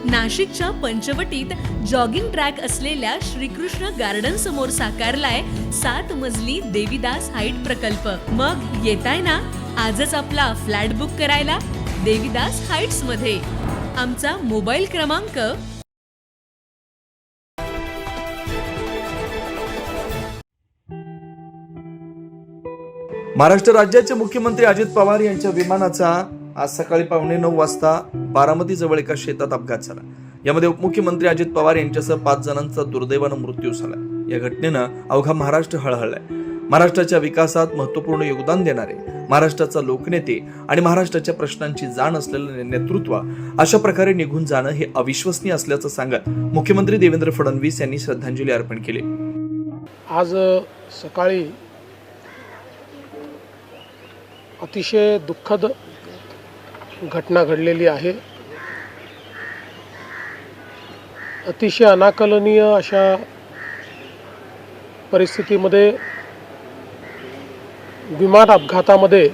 नाशिकच्या पंचवटीत jogging track असलेल्या Shrikrishna garden समोर साकारलाय 7 मजली देवीदास हाईट प्रकल्प। मग येताय ना आजच आपला फ्लॅट बुक करायला देवीदास हाईट्स मध्ये। आमचा मोबाईल क्रमांक महाराष्ट्र राज्याचे मुख्यमंत्री अजित पवार यांच्या विमानाचा आज सकाळी 9:15 वाजता बारामती जवळ एका शेतात अपघात झाला। यामध्ये उपमुख्यमंत्री अजित पवार यांच्यासह 5 जणांचा दुर्दैवानं मृत्यू झाला। या घटनेनं अवघा महाराष्ट्र हळहळलाय। महाराष्ट्राच्या विकासात महत्त्वपूर्ण योगदान देणारे, महाराष्ट्राचा लोकनेते आणि महाराष्ट्राच्या प्रश्नांची जाण असलेले नेतृत्व अशा प्रकारे निघून जाणं हे अविश्वसनीय असल्याचं सांगत मुख्यमंत्री देवेंद्र फडणवीस यांनी श्रद्धांजली अर्पण केली। आज सकाळी अतिशय दुःखद घटना घडलेली आहे। अतिशय अनाकलनीय अशा परिस्थितीमध्ये विमान अपघातामध्ये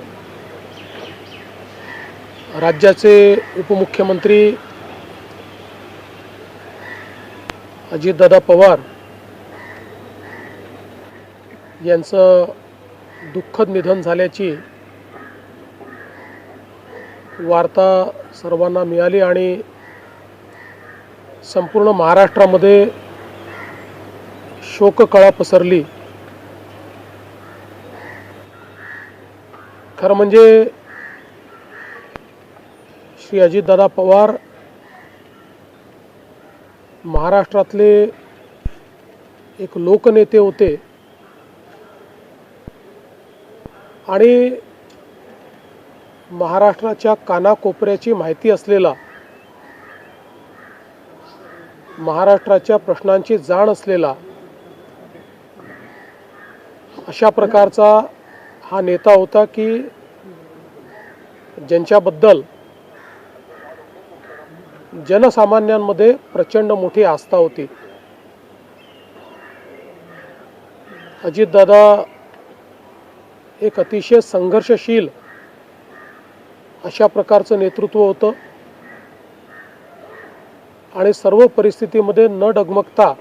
राज्याचे उपमुख्यमंत्री अजितदादा पवार यांचं दुःखद निधन झाल्याची वार्ता सर्वांना मिळाली आणि संपूर्ण महाराष्ट्रामध्ये शोककळा पसरली। खरं म्हणजे श्री अजितदादा पवार महाराष्ट्रातले एक लोकनेते होते आणि महाराष्ट्राच्या कानाकोपऱ्याची माहिती असलेला, महाराष्ट्राच्या प्रश्नांची जाण असलेला अशा प्रकारचा हा नेता होता की ज्यांच्याबद्दल जनसामान्यांमध्ये प्रचंड मोठी आस्था होती। अजितदादा एक अतिशय संघर्षशील अशा प्रकारचं नेतृत्व होतं आणि सर्व परिस्थितीमध्ये न डगमगता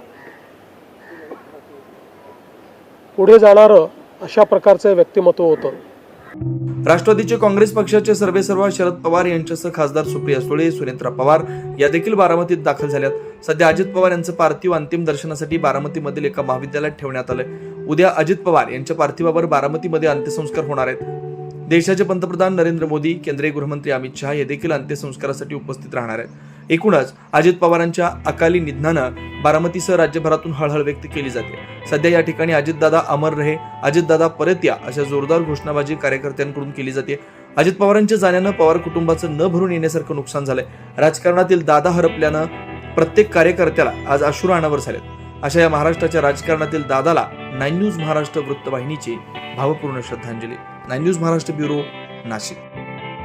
पुढे जाणारं अशा प्रकारचं व्यक्तिमत्व होतं। राष्ट्रवादीचे काँग्रेस पक्षाचे सर्वेसर्वा शरद पवार यांच्यासह खासदार सुप्रिया सुळे, सुनेत्रा पवार या देखील बारामतीत दाखल झाल्यात। सध्या अजित पवार यांचं पार्थिव अंतिम दर्शनासाठी बारामतीमधील एका महाविद्यालयात ठेवण्यात आलंय। उद्या अजित पवार यांच्या पार्थिवावर बारामतीमध्ये अंत्यसंस्कार होणार आहेत। देशाचे पंतप्रधान नरेंद्र मोदी, केंद्रीय गृहमंत्री अमित शहा हे देखील अंत्यसंस्कारासाठी उपस्थित राहणार आहेत। एकूणच अजित पवारांच्या अकाली निधनानं बारामतीसह राज्यभरातून हळहळ व्यक्त केली जाते। सध्या या ठिकाणी अजितदादा अमर रहे, अजितदादा परत या अशा जोरदार घोषणाबाजी कार्यकर्त्यांकडून केली जाते। अजित पवारांच्या जाण्यानं पवार कुटुंबाचं न भरून येण्यासारखं नुकसान झालंय। राजकारणातील दादा हरपल्यानं प्रत्येक कार्यकर्त्याला आज अश्रू अनावर झालेत। अशा या महाराष्ट्राच्या राजकारणातील दादाला 9 न्यूज महाराष्ट्र वृत्तवाहिनीची भावपूर्ण श्रद्धांजली। 9 न्यूज महाराष्ट्र ब्युरो, नाशिक।